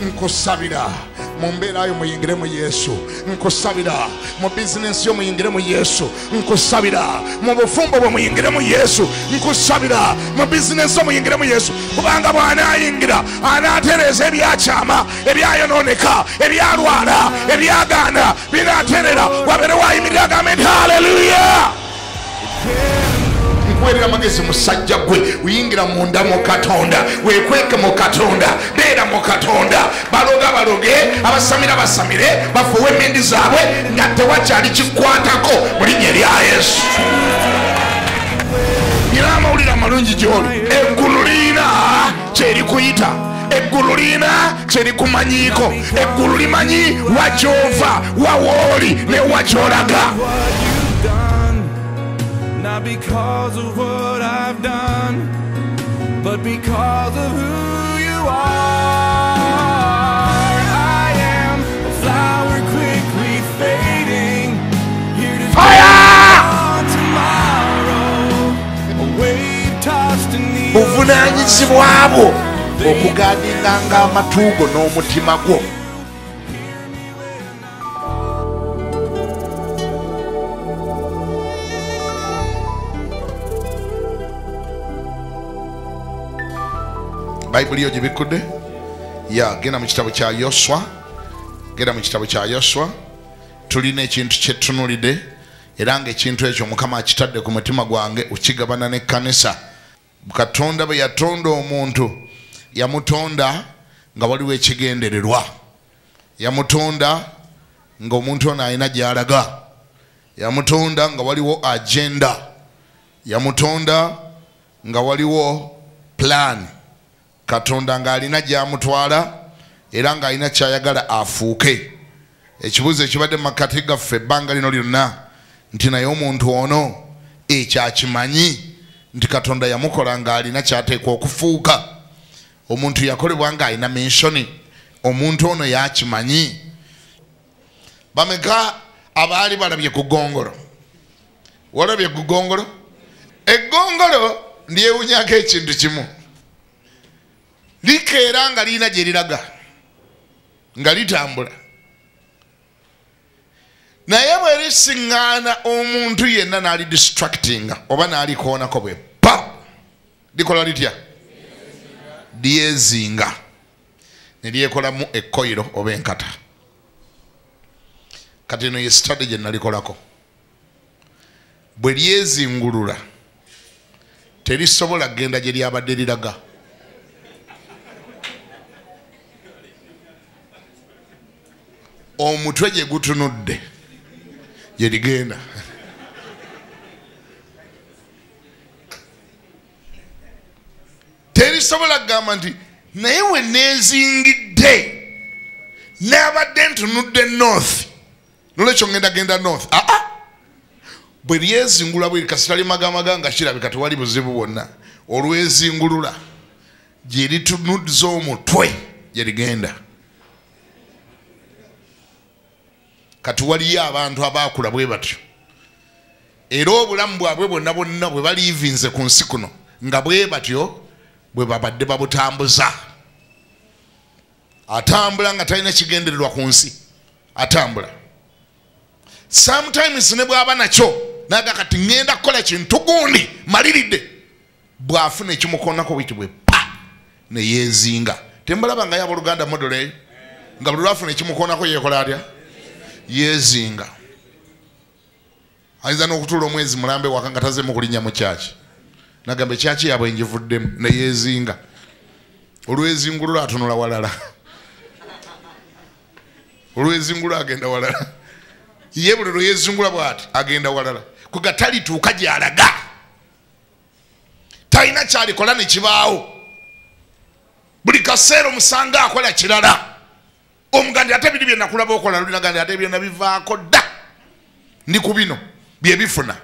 nkusabira mu mbeera yo muyingiremu Yesu, nkusabira mu bizinesi yo muyingiremu Yesu, nkusabira mu bufumbo bwe muyingiremu Yesu, nkusabira mu bizinesi yo muyingiremu Yesu, kubanga bw'anaayingira anaatereeza ebyakyama, ebyayonooneka, ebyalwala, ebyagaana binaaterera. Wabere waayimirira agambe nti haleluya. Nkuweerera amagezi musajja gwe, uyingira munda mu Katonda, weekweke mu Katonda, beera mu Katonda. Baloga baloge, abasamira basamire, bafuwe emmindi zaabwe nga tewakyali kikwatako mu linnya erya Yesu. Nina amawulire amalungi gy'oli. Eggulu liina kyerikuyita, eggulu liina kyerikumanyiiko, eggulu limanyi wakyova, wawooli ne wakyolaga. Not because of what I've done, but because of who you are. I am a flower quickly fading, here to on tomorrow, a wave tossed in the buvunaanyizibwa bwo okugaaninganga amatuugo n'omutima gwo. Bayibuli yo gibikudde? Genda mu kitabo kya Yoswa. Genda mu kitabo kya Yoswa. Tulina ekintu kye tutunulidde era ng'ekintu ekyo Mukama akitadde ku mutima gwange okigabana n'ekkanisa. Katonda bwe yatonda omuntu yamutonda nga waliwo ekigendererwa. Yamutonda ng'omuntu ono alina gy'alaga. Yamutonda nga waliwo agenda. Yamutonda nga waliwo plan. Katonda ng'alina gy'amutwala era ng'alina ky'ayagala afuuke. Ekibuuzo ekibadde mu makati gaffe ebbanga lino lyonna nti naye omuntu ono ekyakimanyi nti Katonda yamukola ng'alina ky'ateekwa okufuuka. Omuntu yakolebwa ng'alina menshoni. Omuntu ono yakimanyi. Bameka abaali balabye ku ggongolo? Walabye ku ggongolo? Eggongolo lyewunyako ekintu kimu. Likeera nga liina gye liraga nga litambula, naye bwe lisiŋŋaana omuntu yenna n'ali distractinga oba n'alikoonako bwe pa likola litya? Lyezinga ne lyekolamu ekkoyiro oba enkata. Kati eno ye sitade gye nalikolako. Bwe lyezingulula terisobola kgenda gye lyabadde liraga. Omutwe gye gutunudde gye ligenda. Terisobola kugamba nti naye we neezingidde n'abadde ntunudde north nolwekyo ngenda genda north. Bwe lyezingula bwe kasita limagamaga nga kirabika tewali buzibu bwonna, olwezingulula gye litunudza omutwe gye ligenda. Kati waliyo abantu abaakula bwe batyo era obulamu bwabwe bwonna bwonna bwe baliivinze ku nsi kuno nga bwe batyo bwe babadde babutambuza. Atambula nga talina kigendererwa ku nsi, atambula. Sometimes ne bw'aba nakyo naga kati ngenda kukola kintu gundi maliridde, bw'afuna ekimukoonako buyitibwe pa ne yeezinga. Tembalaba nga yaba Oluganda modole nga buli lwafuna ekimukoonako yeekola atya? Yezinga. Ayinza n'okutuula omwezi mulambe waka nga tazeemu kulinnya mu kyaki, nagamba ekyaki yaabwe ngivuddemu ne yezinga. Olwezingulula atunula walala, olwezingulula agenda walala. Ye buli lweyezingula bw'ati agenda walala kuga talituuka gy'alaga. Talina kyalikola ne kibaawo. Buli kaseera omusanga akola kirala. Omugandi ate biri bye nakulaba okola luli nagandi ate bye nabivaako dda ndi ku bino bye bifuna.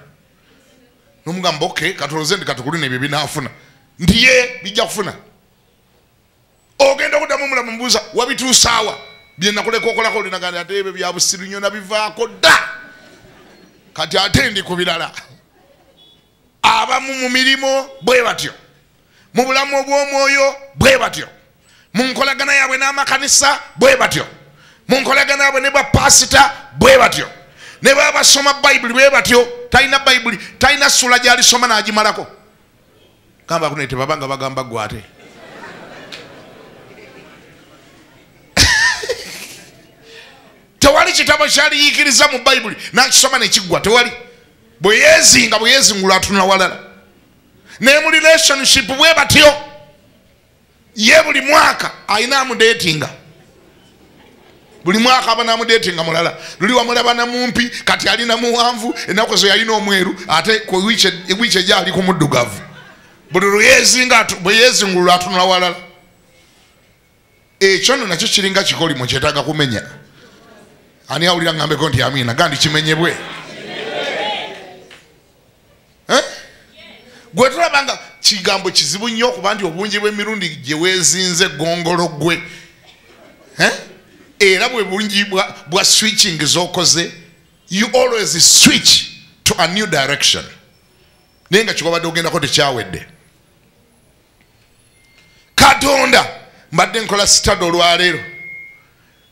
N'omugamba okay katoloze ndi katukuli n'ebyo binaafuna nti ye bijja kufuna. Ogenda okuddamu omulamu mubuuza wabituusaawa bye nakuleka okolako luli nagandi ate ebyo bya busiru nnyo nabivaako dda kati ate ndi ku birala. Abamu mu mirimo bwe batyo, mu bulamu obw'omwoyo bwe batyo. munkolagana yaabwe n'amakanisa bwe batyo, munkolagana yaabwe ne bapasita bwe batyo, ne baba basoma bayibuli bwe batyo. Talina bayibuli, talina sula gy'alisoma n'agimalako. Gamba kuno tebabanga bagamba gwate. Tewali kitabo kyaliyiikiriza mu bayibuli n'akisoma nekiggwa, tewali. Bwe yeezingula atunula walala. Ne mu relationship bwe batyo, ye buli mwaka ayina amudeetinga. Buli mwaka aba namudeetinga mulala. Luli wamulaba na mumpi, kati alina muwanvu, ennaku zo yalina omweru, ate ku wiiki ejja ali ku muddugavu. Buli bwe yeezingulula atunula walala. Ekyo nno nakyo kiringa kikolimo kyetaaga kumenya. Ani awulira ngambeko nti amiina, gandi kimenyebwe. Gwe tulabanga kigambo kizibu nnyo okuba nti obungi bw'emirundi gye weezinze gongolo gwe. Era bwe bungi bwa switching z'okoze, you always switch to a new direction. Naye nga kikobadde ogendako tekyawedde. Katonda mbadde nkola study olwaleero.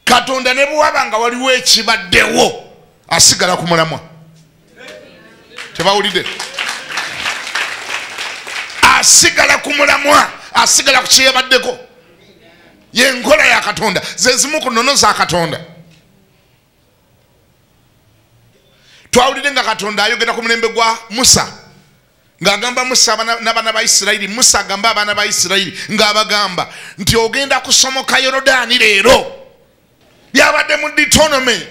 Katonda ne bw'aba nga waliwo ekibaddewo asigala ku mulamwa. Tebawulidde? Asigala ku mulamwa, asigala ku kyeyabaddeko. Yenkola ya Katonda, ze zimu ku nnono za Katonda. Twawulidde nga Katonda ayogera ku mulembe gwa Musa, ng'agamba Musa n'abaana ba Isirayiri. Musa agamba abaana ba Isirayiri ng'abagamba nti ogenda kusomoka Yorodaani leero. Byabadde mu Deuteronomy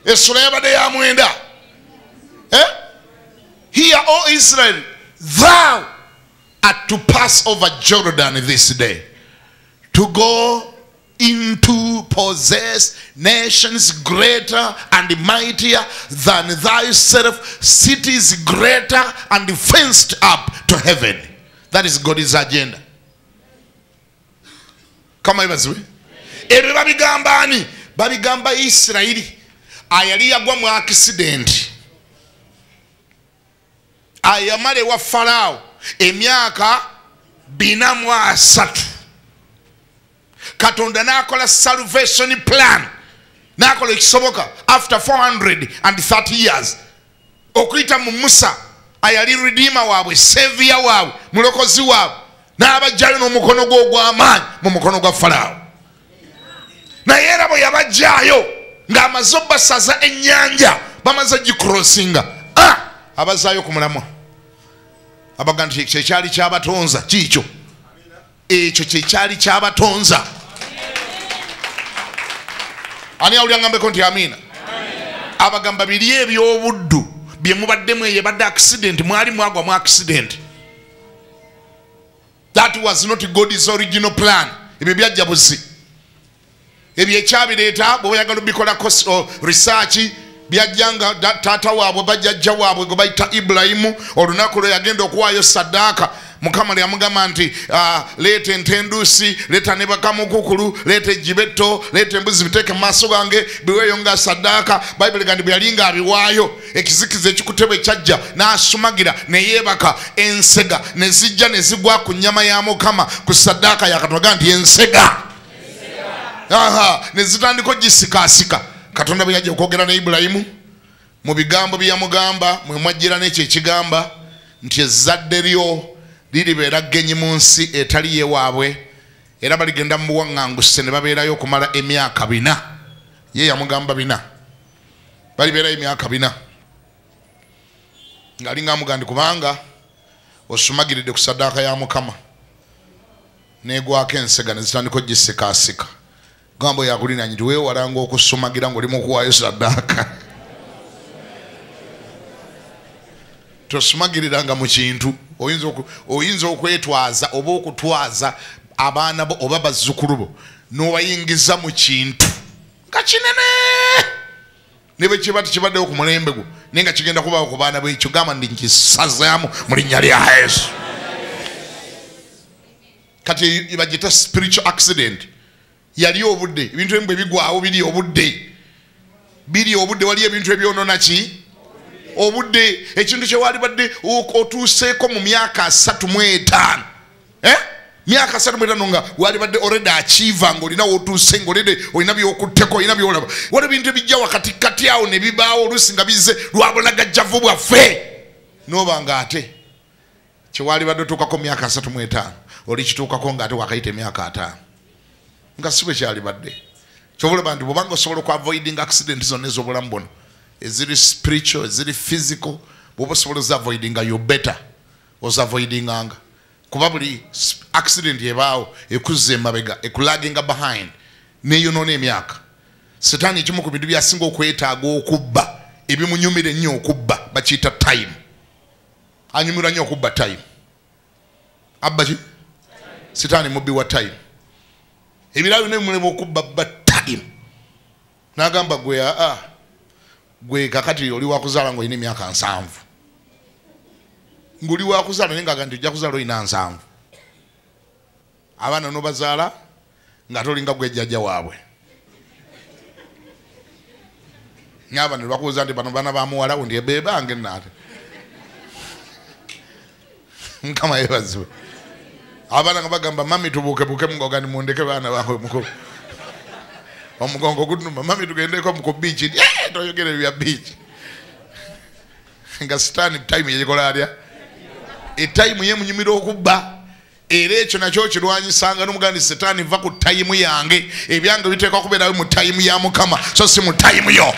essula yabadde ya 9. Hear, O Israel, thou art to pass over Jordan this day, to go into possess nations greater and mightier than thyself, cities greater and fenced up to heaven. That is God's agenda. Kama ibazwe ebyo babigamba ani? Babigamba Isirayiri ayali yagwa mu accident, ayamale wa Farao emyaka 403. Katonda n'akola salvation plan, n'akola ekisoboka after 430 years okuyita mu Musa ayali redeemer waabwe, savior waabwe, mulokozi waabwe, n'abajjayo n'omukono gwe ogw'amaanyi mu mukono gwa Farao. Naye era bwe yabajjayo ng'amaze obbasaza ennyanja, bamaze gikrosinga, abazaayo ku mulamwa. Abaga nti kyekyali kyabatonza. Kiikyo ekyo kyekyali kyabatonza. Ani awulira ngambeko nti amiina? Abagamba biri eby'obuddu bye mubaddemu eyebadde accident, mwali mwagwa mu accident. That was not God's original plan. Ebyo byajja buzi. Ebyo ekyabireeta bwe bayagala bikolako research, byajjanga taata waabwe bajjajja waabwe gwe bayita Ibulayimu. Olunaku lwe yagenda okuwaayo saddaaka, Mukama yamugamba nti leeta entenduusi, leeta ne bakamukukulu, leeta ejjibetto, leeta embuzi biteeke mu maaso gange biweeyo nga saddaaka. Bayibuli gandi bwe yali ng'abiwaayo, ekizikiza ekikutebwe kyajja n'asumagira ne yeebaka, ensega ne zijja ne zigwa ku nnyama ya Mukama ku saddaaka ya Katonda nti ensega ne zitandika ogisikaasika. Katonda bwe yajja okwogera ne Ibulayimu mu bigambo bye yamugamba, mwe mwajjira n'ekyo ekigamba nti ezzadde lyo liribeera ggenyi mu nsi etali yewaabwe, era baligenda mu buwaŋŋanguse ne babeerayo okumala emyaka 4. Ye yamugamba 4. Balibeerayo emyaka 4. Ng'ali ng'amugandi kubanga osumagiridde ku saddaaka ya Mukama, neegwako ensega ne zitandika ogisikaasika. Gambo yakulina nti weewalanga okusumagira ng'oli mu kuwaayo saddaaka. Tosumagiriranga mu kintu. Oyinza okwetwaza oba okutwaza abaana bo oba bazzukulu bo n'obayingiza mu kintu nga kinene, ne bwe kiba tekibaddewo ku mulembe gwo naye nga kigenda kubaawo ku baana b'ekyo. Gamba ndi nkisazaamu mu linnya lya Yesu. Kati bagita spiritual accident. Yali obudde, ebintu ebimu bwe bigwawo biri obudde, wali ebintu ebyonona ki? Obudde. Ekintu kye wali badde otuuseeko mu myaka 35, myaka 35 nga wali badde already achieve ngolina wotuuse ngolede olina byokuteko olina byolaba wali bintu bijja wakati kati awo ne bibaawo olusinga bize lwabulagajjavu bwaffe nobanga ate kiwali badde tukako myaka 35 oli kituukako nga ate wakayita emyaka 5 nga sibe kyali badde kyobulaba nti bwobanga osobola okuavoiding accident zonna ez'obulamu buno eziri spiritual eziri physical bwoba osobola oziavoidinga you better oziavoidinganga kuba buli accident yebaawo ekuzza emabega ekulaginga behind neyonoona emyaka setaani ekimu ku bintu byasinga okwetaaga okubba ebimunyumira ennyo okubba bakiyita time anyumirwa nnyo okubba time abba ki setaani mubbi wa time ebiraayo nebimulema okubba bba time n'agamba gwe kakati oli wakuzaala ng'olina emyaka 7 ng'oli wakuzaala naye ngaaga nti ojja kuzaala olina 7 abaana nobazaala nga tolinga gwe jjajja waabwe nyaba ne bakubuuza nti bano baana ba muwalawo ndi ebebange naate mukama yeebazibwe abaana nga bagamba mami tubuukebuuke mugoga ni mundeke baana baabwe muko omugongo guduma mami tugendeko muko bichi toyogere bya bichi nga sitaani time yegikola alya etime ye munyumiro okubba era ekyo nakyo kirwanyisanga n'omugandi setaani va ku time yange ebyange biteekwa kubeerawo mu time ya mukama so si mu time yo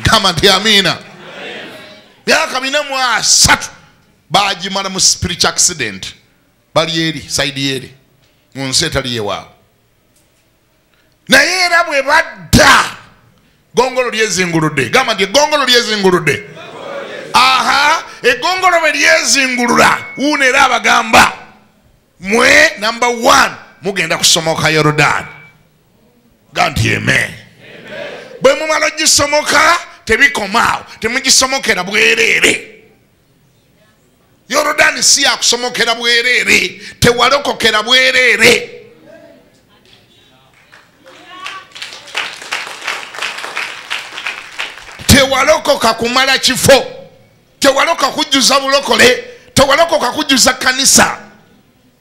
gamba nti amiina myaka 43 bagimala mu spiritual accident bali eri saidi eri mu nsi etali yewaabwe naye era bwe badda gongolo lyezinguludde gamba nti egongolo lyezinguludde aha egongolo bwe lyezingulula wuuno era abagamba mwe number 1 mugenda kusomoka Yorudaani gamba nti amen bwe mumala ogisomoka tebikomaawo temugisomokera bwereere Yorudaani si yakusomokera bwereere tewalokokera bwereere tewalokoka kumala kifo tewalokoka kujjuza bulokole tewalokoka kujjuza kanisa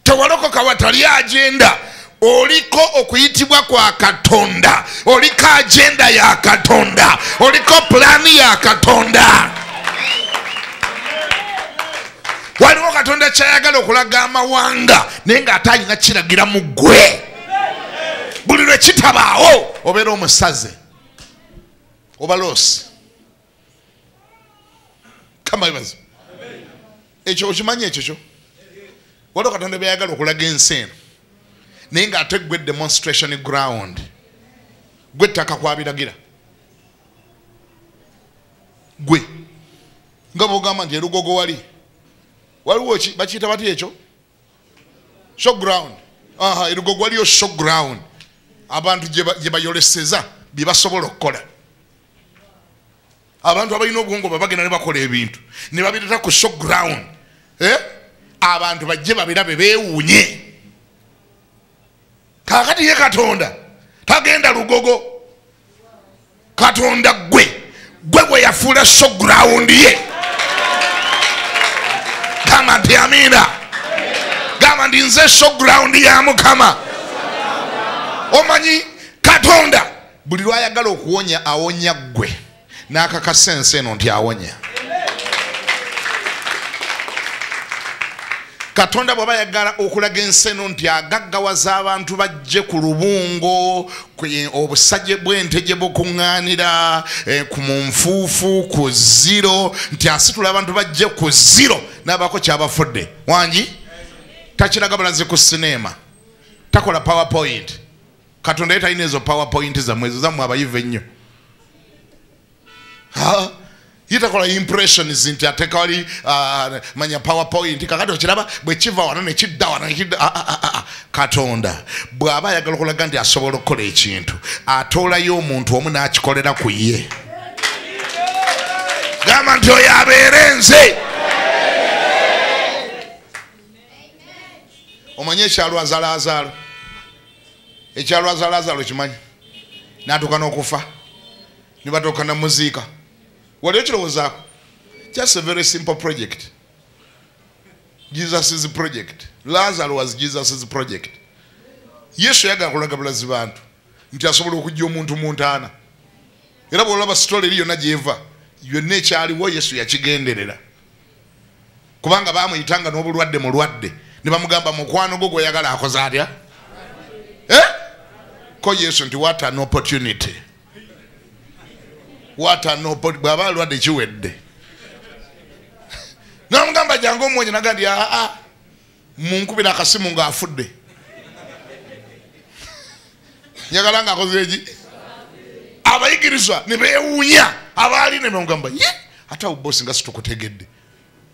tewalokoka watali agenda oliko okuyitibwa kwa Katonda oliko agenda ya Katonda oliko plani ya Katonda waliwo Katonda kyayagala okulaga amawanga naye ng'ate alina kiragira mu ggwe buli lwe kitabaawo obeera omusaze oba loosi kama ibazo ekyo okimanyi ekyo waliwo Katonda byayagala okulaga ensi eno naye ng'ate gwe demonstration ground gwe ttaka kwabiragira gwe nga bwogamba nti erugogo waliwo ki bakiyita bati ekyo show ground erugogo waliyo show ground abantu gye bayoleseza bye basobola okukola abantu abalina obwongo babagenda ne bakola ebintu ne babireta ku show ground abantu bajje babirabe beewuunye kakati ye Katonda tagenda lugogo Katonda gwe bwe yafuula show ground ye gamba nti amiina gamba nti nze show ground ya Mukama omanyi Katonda buli lwayagala okuwonya awonya gwe n'akakasa ensi eno nti awonya Katonda bw'aba yagala okulaga ensi eno nti agaggawaza abantu bajje ku lubungo obusajje bw'ente gye bukuŋŋaanira ku munfuufu ku ziro nti asitula abantu bajje ku ziro n'abaako kyabafudde wangi takiraga balaze ku sinema takola powerpoint Katonda ye talina ezo powerpoint zammwe ezo zammwe abayivu ennyo yitakola impressions nti ateeka wali manya powerpoint kakati okiraba bwe kiva wano ne kidda wano Katonda bw'aba ayagala okulaga nti asobola okukola ekintu atoolayo omuntu omu n'akikolera ku ye gamba nti oyo abeere nze omanye ekyalwaza Laazaalo kimanyi n'atuuka n'okufa ne batuuka namuziika waliyo kirowoozaako just a very simple project Jesus' project. Lazarus was Jesus' project. Yesu yagala kulaga bulazi bantu nti asobola okujja omuntu muntaana. Era bw'olaba story eri yonna gy'eva yonna ekyaliwo Yesu yakigenderera. Kubanga baamuyitanga n'obulwadde mulwadde ne bamugamba mukwano gwo gw'oyagala akoze atya? Ko Yesu nti what an opportunity. What an opportunity. Bw'aba alwadde kiwedde. N'amugamba jangu omwonya nagandi munkubira akasimu ng'afudde. Njagala ng'akoze eki? Abayigirizwa ne beewuunya abaali ne bamugamba ate awo bosi nga situkutegedde.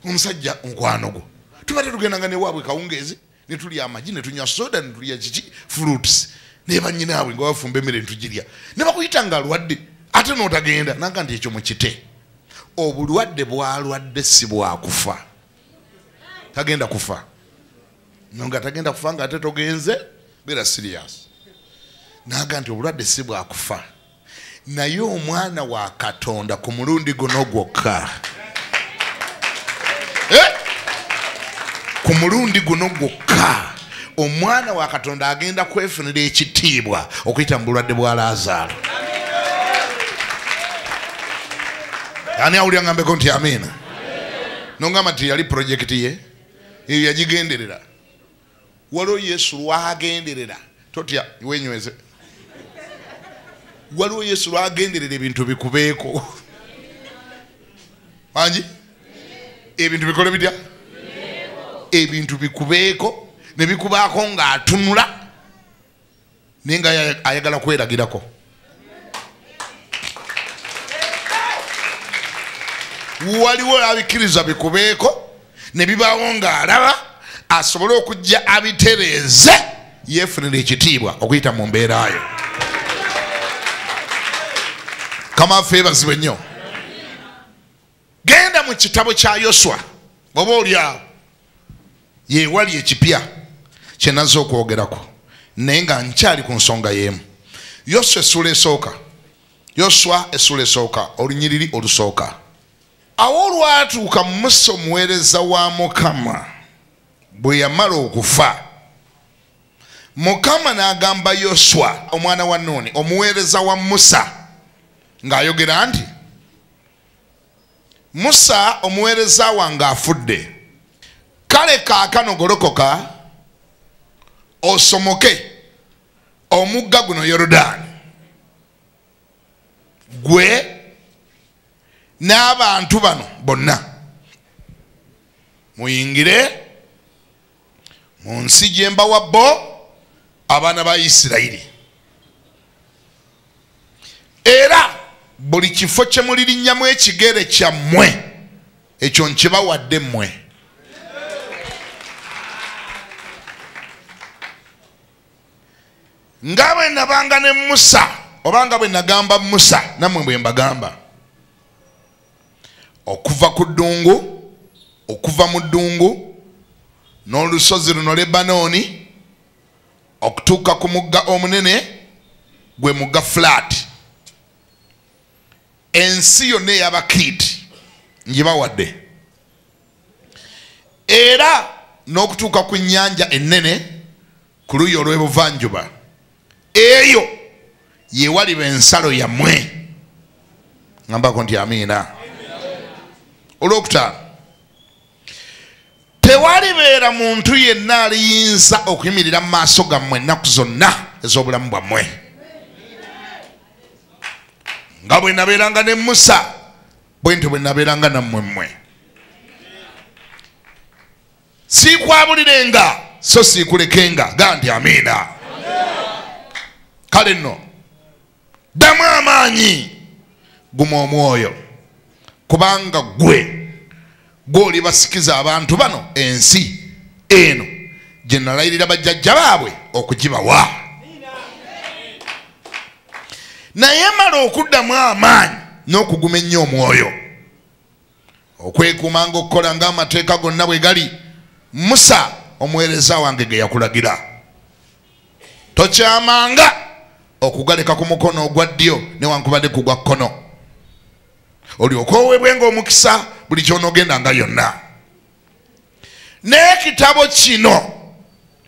Omusajja nkwano gwo. Tubadde tugendanga ne waabwe kawungeezi ne tulya amagi ne tunywa soda ne tulya kiki fruits. Ne bannyinaabwe nga bafumba emmere ne tugirya. Ne bakuyita ng'alwadde ate n'otagenda nanga nti ekyo mukite. Obulwadde bwalwadde si bwakufa. Tagenda kufa. Nonga tagenda kufa nga ate togenze bera serious. Naga nti obulwadde si bwakufa. Naye omwana wa Katonda ku mulundi guno gwokka. Ku mulundi guno gwokka omwana wa Katonda agenda kwefunira ekitiibwa okuyita mu bulwadde bwa Lazaro. Ani awulira ngambeko nti amina? Nongamba nti yali project ye eyo yagigenderera. Waliwo Yesu lwagenderera totya wenyweze. Waliwo Yesu lwagenderera ebintu bikubeeko. Manji? Ebintu bikole bitya? Ebintu bikubeeko ne bikubaako ng'atunula nenga ayagala kweragirako. Waliwo abikiriza bikubeeko ne bibaawo ng'alaba asobole okujja abitereeze yeefunira ekitiibwa okuyita mu mbeerayo. Kama feebazibwe nnyo. Genda mu kitabo kya Yoswa oba oli awo yeewali ekipya kye nazze okwogerako naye nga nkyali ku nsonga y'emu. Yoswa essula esooka. Yoswa essula esooka olunyiriri olusooka. Awo olwatuuka Musa omuweereza wa Mukama bwe yamala okufa, Mukama n'agamba Yoswa omwana wa Nuuni omuweereza wa Musa ng'ayogera nti, Musa omuweereza wange afudde, kale kaakano golokoka osomoke omugga guno Yoludaani, gwe n'abantu bano bonna muyingire mu nsi gye mbawa bo abaana ba Isirayiri, era buli kifo kye mulirinnyamu ekigere kyammwe ekyo nkibawadde mmwe. Nga bwe nabanga ne Musa obanga bwe nagamba Musa nammwe bwe mbagamba, okuva ku ddungu, okuva mu ddungu n'olusozi luno Lebanooni okutuuka ku mugga omunene gwe mugga Flat, ensi yonna ey'Abakiiti ngibawadde, era n'okutuuka ku nnyanja ennene ku luuyi olw'ebuvanjuba, eyo yeewaliba ensalo yammwe. Ngambako nti amiina. Olwokutaano, tewalibeera muntu yenna aliyinza okuyimirira mu maaso gammwe ennaku zonna ez'obulamu bwammwe. Nga bwe nabeeranga ne Musa bwe nti bwe nabeeranga nammwe mmwe. Siikwabulirenga so siikulekenga. Gaa nti amiina. Kale nno ddamu amaanyi, guma omwoyo, kubanga gwe gw'olibasikiza abantu bano ensi eno gye nalayirira bajjajja baabwe okugibawa. Naye mala okuddamu amaanyi n'okuguma ennyo omwoyo, okwekuumanga okukola ng'amateeka gonna bwe gali Musa omuweereza wange ge yakulagira. Tokyamanga okugaleka ku mukono ogwa ddyo newankubadde ku gwa kkono, olyoke oweebwenga omukisa buli ky'onoogendanga yonna. n'ekitabo kino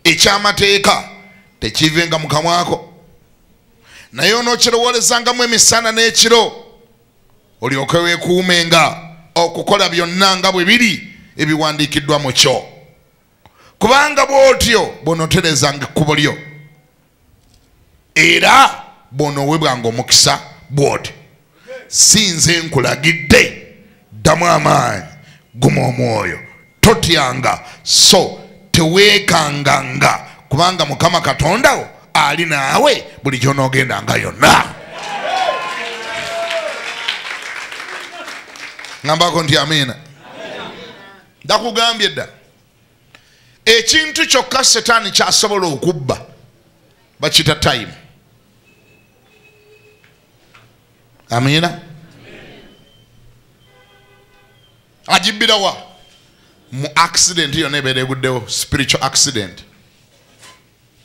eky'amateeka tekivenga mu kamwako, naye onookirowolezangamu emisana n'ekiro olyoke weekuumenga okukola byonna nga bwe biri ebiwandiikiddwa mu kyo, kubanga bw'otyo bw'onooterezanga ekkubo lyo era bw'onoowebwanga omukisa bw'otyo. Si nze nkulagidde, ddamu amaanyi, guma omwoyo, totyanga so teweekanganga, kubanga Mukama Katonda wo ali naawe buli gy'onoogendanga yonna. Ngambako nti amiina. Ndakugambye dda ekintu kyokka Setaani kyasobola okubba bakita time. Amiina. Agibbirawa mu accident yonna ebeera eguddewo, spiritual accident.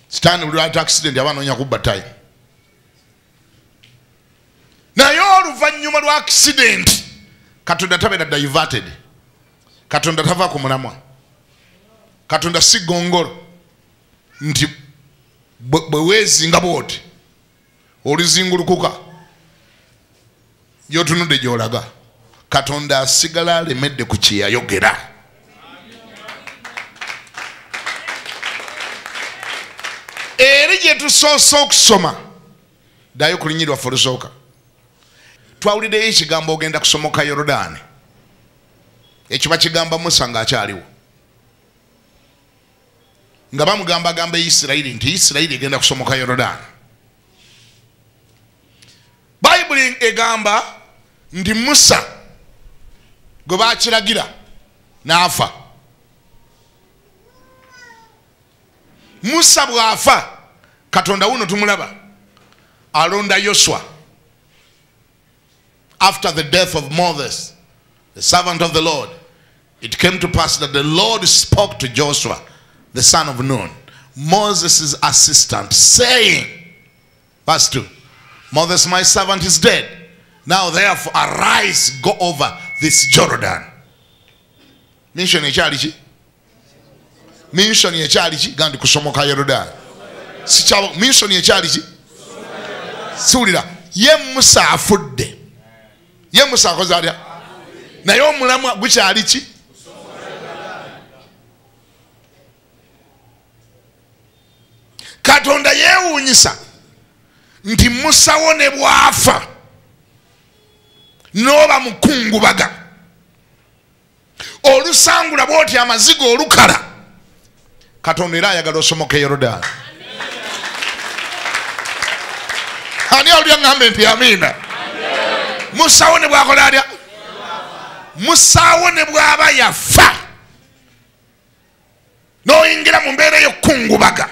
Setaani buli lwata accident aba anoonya kubba time. Naye oluvannyuma lwa accident Katonda tabeera diverted. Katonda tava ku mulamwa. Katonda si gongolo nti bwe weezinga bw'oti olizingulukuka gy'otunudde gy'olaga. Katonda asigala alemedde ku kye yayogera. Eri gye tusoose okusoma ddayo ku linnya lyaffe olusooka twawuliddeyo ekigambo ogenda kusomoka Yorodaani. Ekyo bakigamba Musa ng'akyaliwo, nga bamugambagamba Isirayiri nti Isirayiri egenda kusomoka Yorodaani. Bayibuli egamba nti Musa gwe baakiragira n'afa. Musa bw'afa, Katonda wuno tumulaba alonda Yoswa. After the death of Moses, the servant of the Lord, it came to pass that the Lord spoke to Joshua, the son of Nun, Moses' assistant, saying, verse 2, Moses my servant is dead. Now therefore arise, go over this Jordan. Mission ekyali mission ekyali gandi kusomoka Jordan. Sikyabo mission ekyali Suulira ye Musa afudde. Ye Musa akoze atya? Naye omulamwa gukyali ki? Katonda yeewuunyisa nti Musa wo ne bw'afa n'oba mukungubaga olusangula bw'oti amaziga olukala, Katonda era ayagala osomoka Yorodaani. Ani awulira ngambe nti amiina? Musa wo ne bw'akola atya? Musa wo ne bw'aba yafa n'oyingira mu mbeera y'okukungubaga,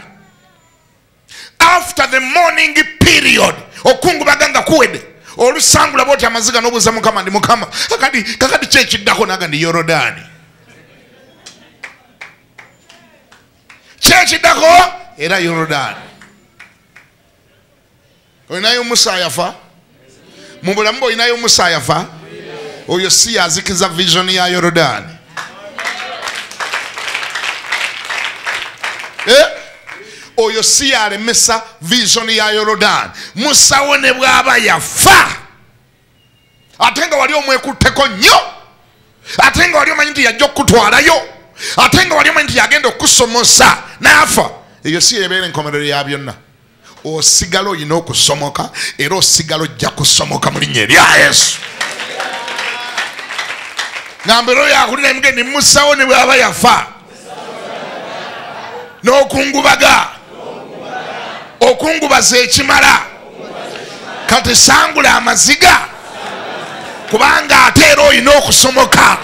after the morning period okungubaga nga kuwedde olusangula bw'oti amaziga n'obuuza Mukama ndi Mukama kakati ki ekiddako naga ndi Yorodaani. Ki ekiddako? Era Yorodaani. Olinayo Musa yafa? Mu bulamu bwe olinayo Musa yafa? Oyo si yazikiza vision ya Yorodaani. Oyo si yalemesa vision ya Yorodaani. Musa wo ne bw'aba yafa, ate nga wali omwekutteko nnyo, ate nga wali omanyi nti yajja okutwalayo, ate nga wali omanyi nti yagenda okusomosa n'afa, eyo si yebeera enkomerero ya byonna. Osigala olina okusomoka era osigala ojja kusomoka mu linnya erya Yesu. Ngambira oyo akulira emigeni Musa wo ne bw'aba yafa n'okungubaga, okungubaza ekimala, kati sangula amaziga kubanga ate era olina okusomoka.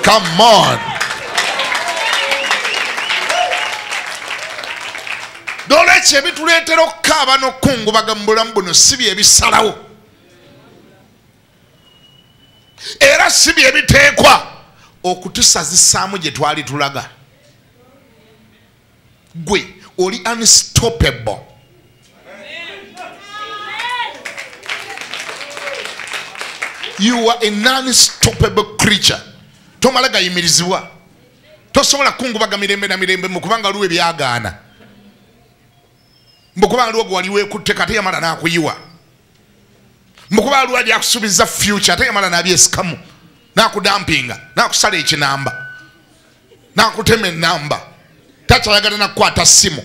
Come on. N'olwekyo ebituleetera okukaaba n'okukungubaga mu bulamu buno si bye bisalawo era si bye biteekwa okutusazisaamu gye twali tulaga. Gwe oli unstoppable. You are a non-stoppable creature. Tomala gayimirizibwa. tosobola kungubaga mirembe na mirembe mukubanga luwe byagaana mbukubanga luwe waliwo ekutte kate yamala nakuyiwa mbukubanga luwe yakusubiza future ate yamala nabyesikamu nakudampinga nakusala ekinamba nakutema enamba takyayagala nakukwata simu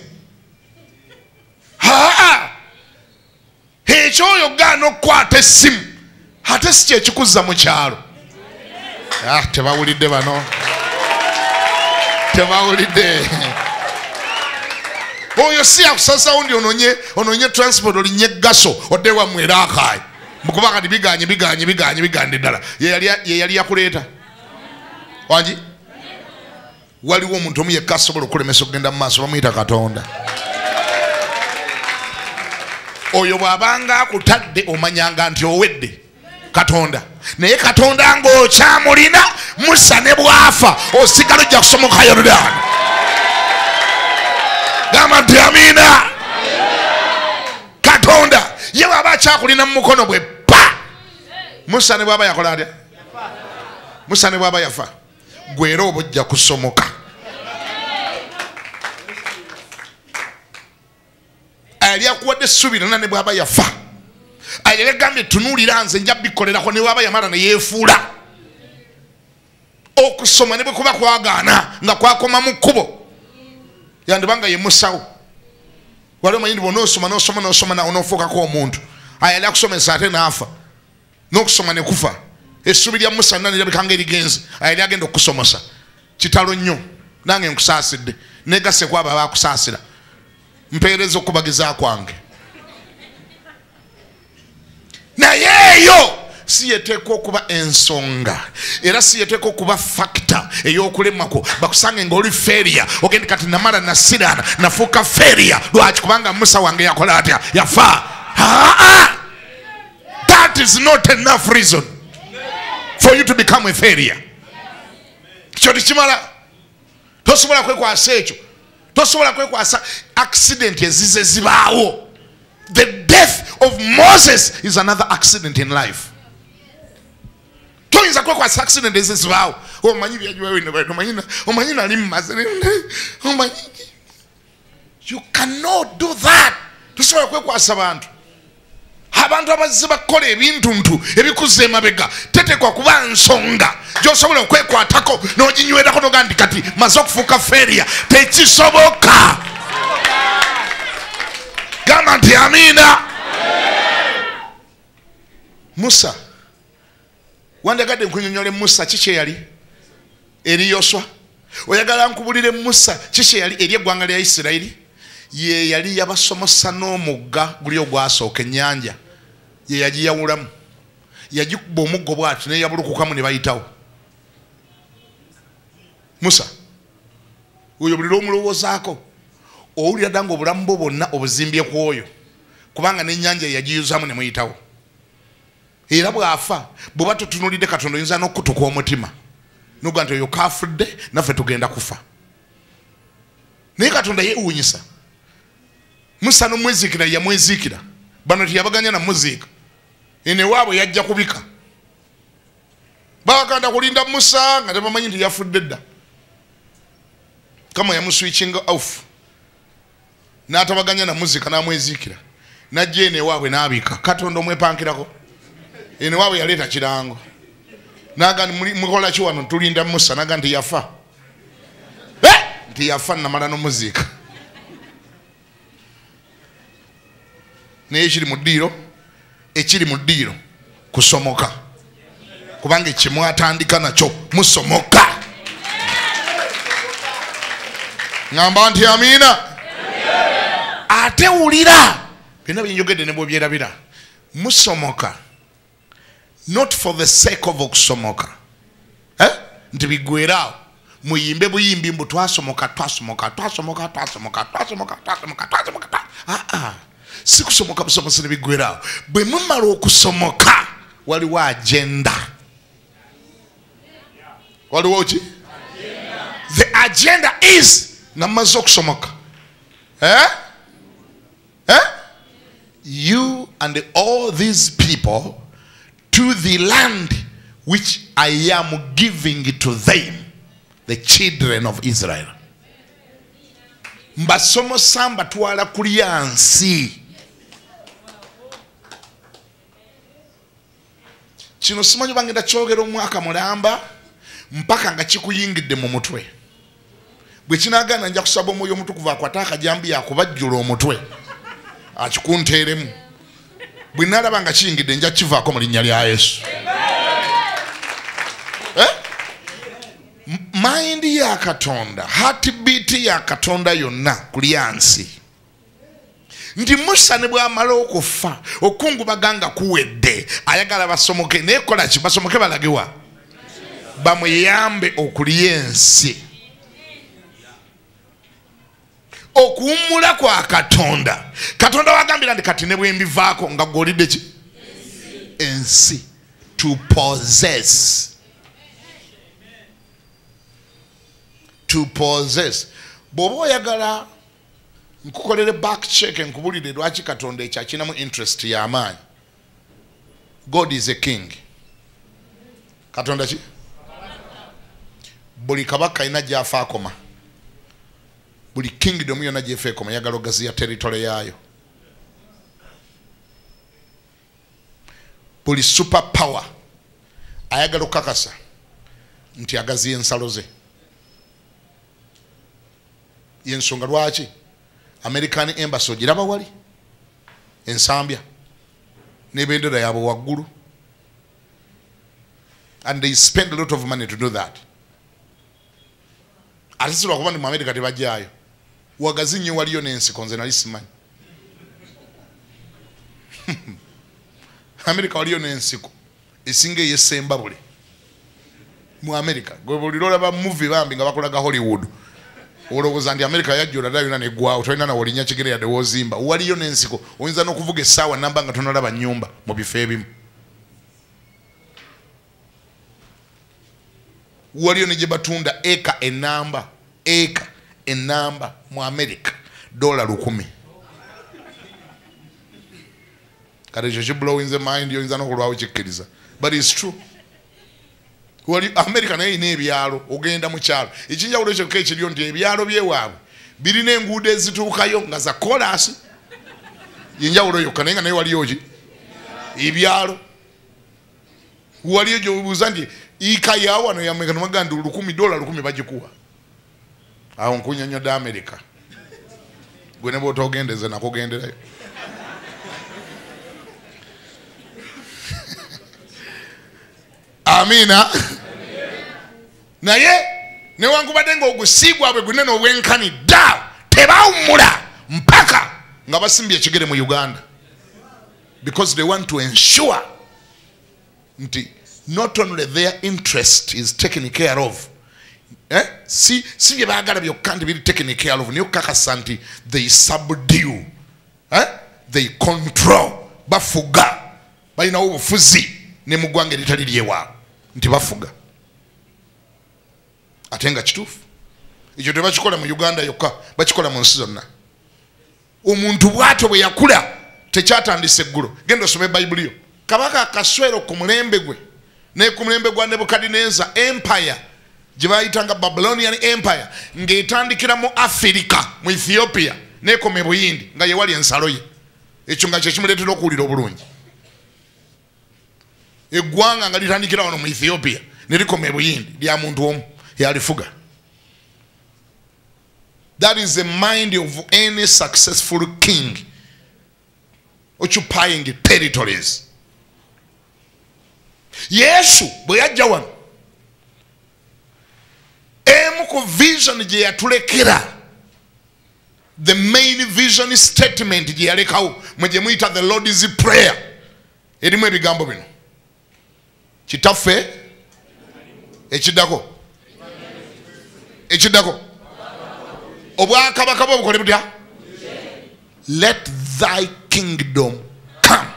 ekyoyo gaana okukwata essimu ate si kyekikuzza mu kyalo. Tebawulidde bano, tebawulidde. Oyo si akusasa undi ononye transport olinye gaso odde wammwe era akaayi mukuba kati biganye ddala ye yali yakuleeta wangi waliwo omuntu omu yekka asobola okulemesa okugenda mu maaso bamuyita Katonda. Oyo bw'abanga akutadde omanyanga nti owedde Katonda, naye Katonda ng'okyamulina Musa ne bwafa osigala ojja kusomoka Yoludaani. Gamba nti amiina. Katonda ye bw'aba akyakulina mu mukono gwe pa. Musa ne bw'aba yakola atya? Musa ne bw'aba yafa gwe era oba ojja kusomoka. Ali akuwadde essuubi lonna ne bw'aba yafa ayagambye tunuulira nze nja bikolerako ne bw'aba yamala ne yeefuula. Okusoma ne bwe kuba kwagaana nga kwakoma mu kkubo yandibanga ye musawo. Wali omanyi nti bw'onoosoma n'onoofuukako omuntu ayali akusomesa ate n'afa n'okusoma ne kufa. Essuubi lya Musa nna lirabika ng'erigenzi ayali agenda okukusomesa kitalo nnyo. Nange nkusaasidde negase kwabo abaakusaasira mpeereza okubagiza kwange. Naye eyo si yeteekwa okuba ensonga era si yeteekwa okuba factor ey'okulemako bakusange ng'oli feria ogende kati namala nasiraana nafuuka feria lwaki kubanga Musa wange yakola atya yafa. That is not enough reason for you to become a failure. Kyo tekimala. Tosobola kwekwasa ekyo. Tosobola kwekwasa accident ezize zibaawo. The death of Moses is another accident in life. Toyinza kwekwasa accident ezize zibaawo. Omanyi omanyi nali mmaze. You cannot do that. Tosobola kwekwasa bantu. Abantu abazze bakola ebintuntu ebikuza emabega tetekwa kuba nsonga gy'osobola okwekwatako n'oginywerako n'ogamba kati maze okufuuka feria. Tekisoboka. Gamba nti amiina. Musa wandagadde nkunyonyole Musa kiki eyali eri Yoswa. Oyagala nkubulire Musa kiki eyali eri eggwanga lya Isirayiri. Ye yali yabasomosa n'omugga guli ogwasooka ennyanja ye yagiyawulamu yagikuba omuggo bw'ati neyabulukukamu ne bayitawo. Musa oyo buli lw'omulowoozaako owulira dda ng'obulamu bwo bwonna obuzimbye ku oyo kubanga n'ennyanja yagiyuzaamu ne muyitawo. Era bw'afa bw'oba tutunulidde Katonda oyinza n'okutuka omutima noga nti oyo kaafudde naffe tugenda kufa. Naye Katonda yeewuunyisa. Musa n'omweziikira yamweziikira bano teyabaganya na muziika ene waabwe yajja kubika. Baganda kulinda Musa nga tebamanyi nti yafudde dda. Kama yamuswitchinga off n'atabaganya na muziika n'amweziikira najja ene waabwe n'abika. Katonda omwepankirako ene waabwe yaleeta kirango naga mukola ki wano tulinda Musa naga nti yafa. Nti yafa namala n'omuziika. Naye ekiri mu ddiiro kusomoka kubanga ekimwatandika nakyo musomoka. Ngamba nti amiina. Ate wulira byonna byenjogedde ne bwebyerabira musomoka not for the sake of okusomoka nti biggweeraawo muyimbe buyimbi mbu twasomoka. Si kusomoka busomosi ne biggweeraawo. Bwe mumala okusomoka waliwo agenda. Waliwo ki? The agenda is namaze okusomoka. You and all these people to the land which I am giving to them. the children of Israel. Mbasomo samba tuwala kuliansi. Kino simanyi bangenda kyogera omwaka mulamba mpaka nga kikuyingidde mu mutwe. Bwe kinagana nja kusaba omwoyo omutukuvu akwata akajambi yakubajjula omutwe akikunteeremu. Bwe nalaba nga kiyingidde nja kivaako mu linnya lya Yesu. Mind ya Katonda, heartbeat ya Katonda yonna kuli yansi. Ndi Musa ne bw'amala okufa okungu baganga kuwedde ayagala basomoke nekola ki basomoke balagewa bamuyambe okulya ensi. Okuwummula kwa Katonda, Katonda wagambira ndi kati ne bwe mbivaako nga golidde ki ensi. To possess. To possess. Bw'oba oyagala nkukolere back check nkubulire lwaki Katonda ekyo akinamu interest y'amaanyi. God is a king. Katonda ki? Buli kabaka ina gy'afa akoma. Buli kingdom yonna gy'efa ekoma yagala ogaziya territory yaayo. Buli super power ayagala okukakasa nti agaziya ensalo ze. Yensonga lwaki American embassy ogiraba wali ensambya n'ebendera yaabwe waggulu, and they spend a lot of money to do that. Ate si lwakuba ndi mu America tebajjaayo, wagazi nnyo waliyo n'ensiko nze nali simanyi. America waliyo n'ensiko esinga ey'essembabule mu America. Gwe buli lwolaba movie bambi nga bakulaga Hollywood olowooza nti America yajjula dda yonna neggwawo tolina nawe olinnya kigere yadde woozimba. Waliyo n'ensiko oyinza n'okuvuga essaawa namba nga tonalaba nnyumba mu bifo ebimu. Waliyo ne gye batunda eka enamba mu America $100. Kati ekyo kiblowinze mind oyinza n'okulwawo kikkiriza, but it's true. Wali America naye ina ebyalo, ogenda mu kyalo ekinjawulo ekyo ekiriyo nti ebyalo byewaabwe birina enguudo ezituukayo nga za kolasi. Yenjawulo yokka naye nga naye waliyo ki ebyalo. Waliyo gyobuuza nti ika yawo wano yameka nomagandi $1,000 bagikuwa. Awo nkunyonyodde America. Gwe ne bw'ota ogendeze nakugenderayo. Amina. Naye newankubadde ng'ogusiigwa bwe gunene obwenkani dda tebawummula mpaka nga basimbye ekigere mu Uganda, because they want to ensure nti not only their interest is taken care of, si bye baagala byokka nti biri taken care of, naye okukakasa nti they subdue, they control, bafuga, balinawo obufuzi ne mu ggwanga eritali lyewaabwe nti bafuga. Ate nga kituufu ekyo tebakikola mu Uganda yokka, bakikola mu nsi zonna. Omuntu bw'atyo bwe yakula tekyatandisa eggulo. Genda osome Bayibuli. Kabaka Akaswero ku mulembe gwe ne ku mulembe gwa Nebukadineza empire gye bayitanga Babylonian empire ng'etandikira mu Africa mu Ethiopia n'ekoma e Buyindi nga ye wali ensalo ye. Ekyo nga kye kimuleetera okuwulira obulungi. Eggwanga nga litandikira wano mu Ethiopia ne likoma e Buyindi lya muntu omu yalifuga. That is the mind of any successful king occupying territories. Yesu bwe yajja wano emu ku vision gye yatulekera, the main vision statement gye yalekawo mwe gye muyita the Lord's Prayer, erimu ebigambo bino: kitaffe ekiddako obwakabaka bwo bukole butya? Let thy kingdom come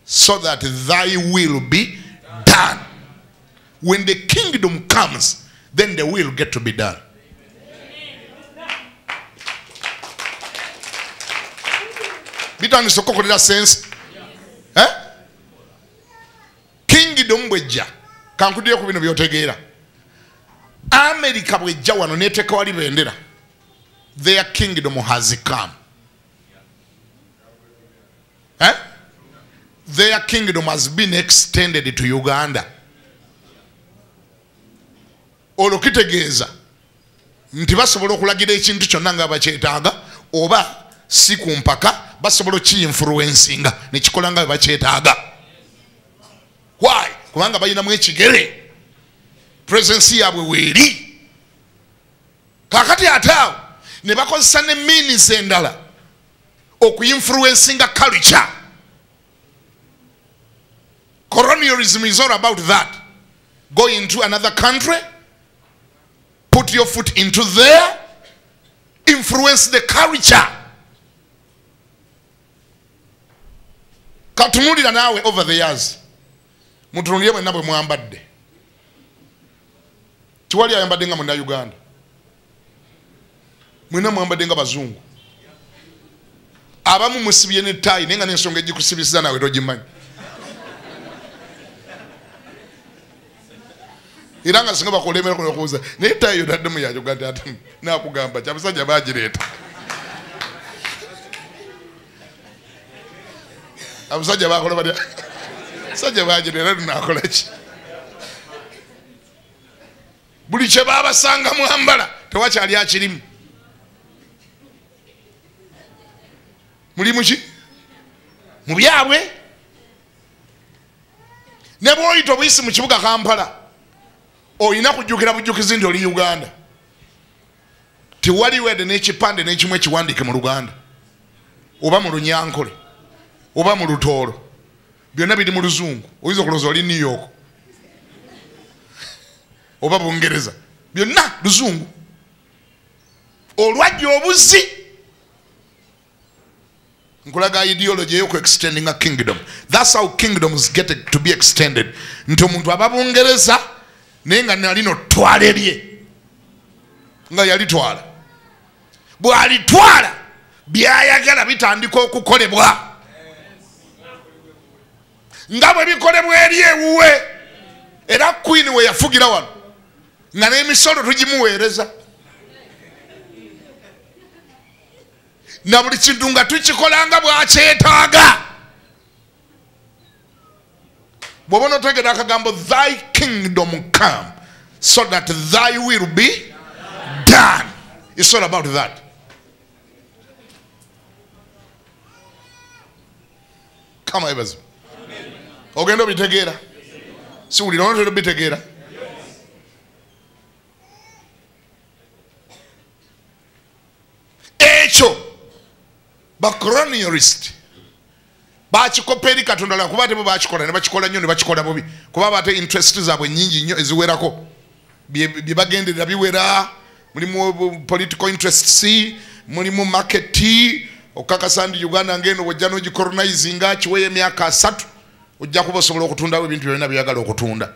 so that thy will be done. When the kingdom comes, then the will get to be done. Bitandise okukolera sense. Kingdom bwejja kankudire ku bino byotegeera. America bwejja wano neteeka wali bendera, their kingdom has come. Their kingdom has been extended to Uganda. Olokitegeeza nti basobola okulagira ekintu kyonna nga bakyetaaga oba si ku mpaka basobola okiyinfluencinga nekikola nga bakyetaaga. Why? Kubanga balinamu ekigere, presence yaabwe weeri. Kakati ate awo ne bakozesa ne means endala okuyinfluencinga culture. Colonialism is all about that. Go into another country, put your foot into there, influence the culture. Katunulira nawe over the years. Mutunulire mwenna bwe mwambadde. Tiwali ayambadde nga mwenna Uganda. Mwenna mwambadde nga bazungu. Abamu musibye ne tayi nenga n'ensonga egikusibisiza nawe togimanyi. Iranga singa bakolemera kunokuuza naye tayi yodaddemu ya Uganda ate nakugamba kyabasajja bagireeta. Abasajja bakola batya? Sajja bagireeta tunakola ki? Buli kye babasanga mwambala tewakyali akirimu. Mulimu ki? Mu byabwe. Ne bw'oyita obuyisi mu kibuga Kampala oyina kujjukira bujjukizi nti oli Uganda. Tewali wedde n'ekipande n'ekimu ekiwandiike mu Luganda oba mu Lunyankole oba mu Lutoolo, byonna biri mu Luzungu. Oyinza okulowooza oli New York oba Bungereza, byonna Luzungu. Olwajja obuzi nkulaga ideology eyo ku extending a kingdom. That's how kingdoms get to be extended. Nti omuntu aba Bungereza naye nga nalino ttwale lye nga yalitwala, bw'alitwala byayagala bitandika okukolebwa nga bwe bikolebwa eri ewuwe. Era Queen we yafugira wano nga n'emisolo tugimuweereza na buli kintu nga tukikolanga bwakyetaaga. Bw'obona otegera akagambo thy kingdom come so that thy will be done. It's all about that. Come on, Evans. Ogenda obitegeera? Si buli lono tobitegeera? Ekyo bacolonialist bakikopa eri Katonda la kuba tebo bakikola ne bakikola nnyo ne bakikola bubi kuba bate interest zaabwe nnyingi nnyo eziwerako bye bagenderera biwera. Mulimu political interests, mulimu market, okakasa ndi Uganda ngeno wajja n'ogicolonizinga kiweeyo emyaka 3 ojja kuba osobola okutundawo ebintu byonna byagala okutunda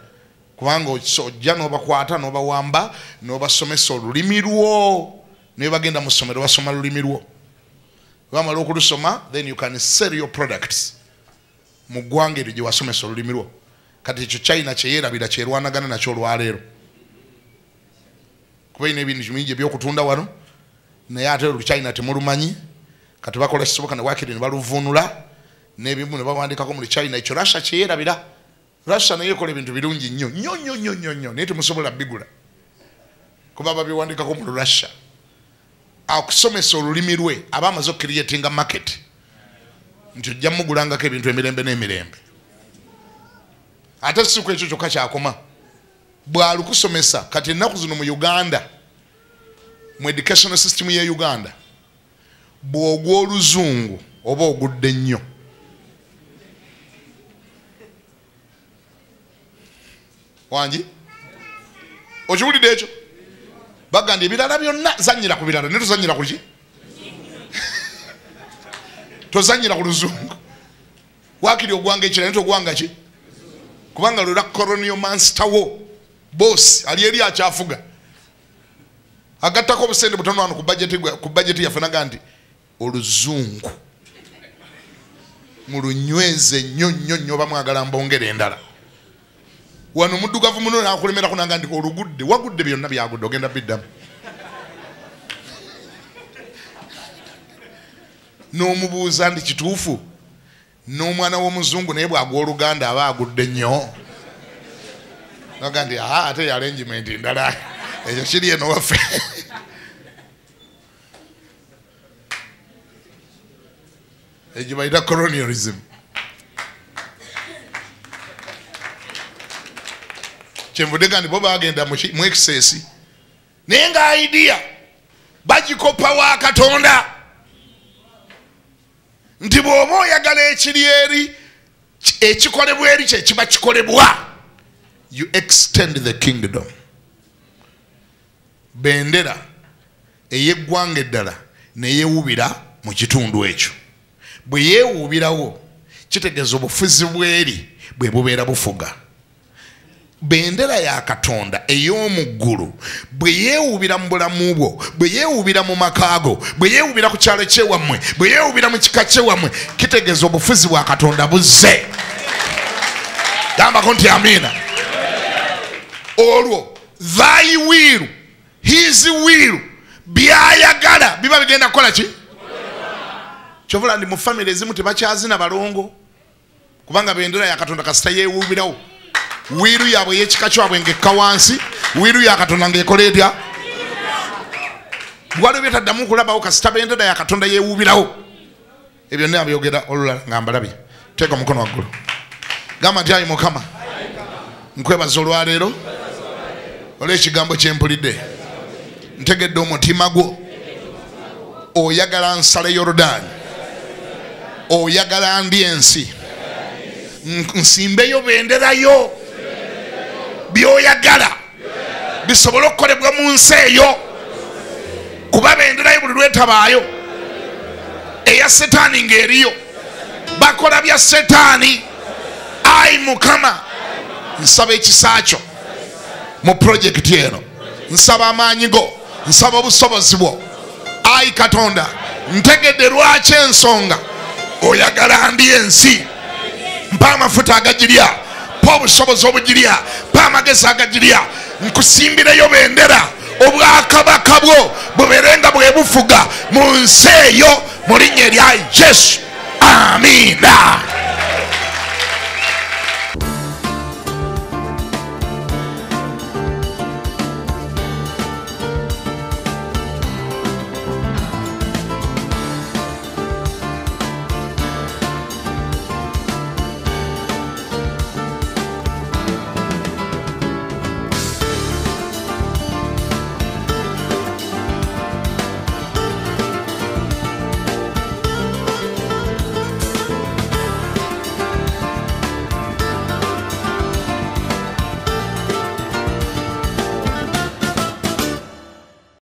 kubanga ojja n'obakwata n'obawamba n'obasomesa olulimi lwo ne bagenda mu ssomero basoma lulimi lwo. Bamala okulusoma then you can sell your products mu ggwanga eryo gye wasomesa olulimi lwo. Kati ekyo China kyeyerabira kyerwanagana nakyo olwaleero kuba ina ebintu bingi ebyokutunda wano naye ate China temulumanyi. Kati bakola kisoboka ne wakiri ne baluvunula n'ebimu ne bawandikako muri China. Ekyo Russia kyeyerabira. Russia naye ekola ebintu birungi nnyo naye temusobola bigula kuba babiwandikako mu Russia. Akusomesa olulimi lwe aba amaze creating a market nti ojja mugulangako ebintu emirembe n'emirembe. Ate si ku ekyo kyokka kyakoma, bw'alukusomesa. Kati ennaku zino mu Uganda mu educational system ye Uganda bw'ogwa oluzungu oba ogudde nnyo. Wangi okiwulidde ekyo? Baganda ebirala byonna zanyira ku birala ne tozanyira ku ki? Tozanyira ku luzungu. Wakiri ogwanga ekirala ne togwanga ki? Kubanga lwera colonial master wo boss ali eri akyafuga agattako obusente butono wano ku budget yaffe naga nti oluzungu mulunyweze nnyo oba mwagala mbongere endala. wano muddugavu muno nakulemera kunanga ndi olugudde wagudde byonna byagudde ogenda biddamu n'omubuuza ndi kituufu n'omwana w'omuzungu naye bwagwa oluganda aba agudde nnyo naga ndi ate arrangement ndala ekyo kiri eno waffe ekyo bayita colonialism kyenvudde kandi bo bagenda mu excess naye nga idea bagikopa wa Katonda nti bw'oba oyagala ekiri eri ekikolebwa eri kye kiba kikolebwa. You extend the kingdom. Bendera eyeggwanga eddala neyeewuubira mu kitundu ekyo bwe yeewuubirawo kitegeeza obufuzi bw'eri bwe bubeera bufuga. Bendera ya Katonda ey'omu ggulu bwe yeewuubira mu bulamu bwo, bwe yeewuubira mu makaago, bwe yeewuubira ku kyalo kyewammwe, bwe yeewuubira mu kika kyewammwe, kitegeeza obufuzi bwa Katonda buzze. Gambako nti amiina. Olwo thy will, his will, byayagala biba bigenda kukola ki? Kyovula ndi mu family ezimu tebakyazina balongo kubanga bendera ya Katonda kasita yeewuubirawo. Wiru yabwe yekika kyabwe ngekka wansi, wiru ya Katonda ng'ekola etya? Waliwo byetaddamu kulabawo kasita bendera ya Katonda yeewuubirawo. Ebyo byonna byogera olulala nga mbalabye. Teeka omukono waggulu. Gamba nti ayi Mukama, nkwebaza olwaleero olw'ekigambo kye mpulidde. Ntegedde omutima gwo oyagala nsale Yoludaani, oyagala ndi ensi, nsimbeyo benderayo byoyagala bisobola okukolebwa mu nsi eyo, kuba benderayo buli lwetabaayo eya Setaani ng'eriyo, bakola bya Setaani. Ayi Mukama, nsaba ekisa kyo mu projekiti eno, nsaba amaanyi go, nsaba obusobozi bwo. Ayi Katonda, ntegedde lwaki ensonga oyagala ndi ensi. Mpa amafuta agagirya, mpa obusobozi obugirya, mpa amagezi agagirya. Nkusimbireyo bendera obwakabaka bwo bubeerenga bwe bufuga mu nsi eyo mu linnya erya Yesu. Amiina.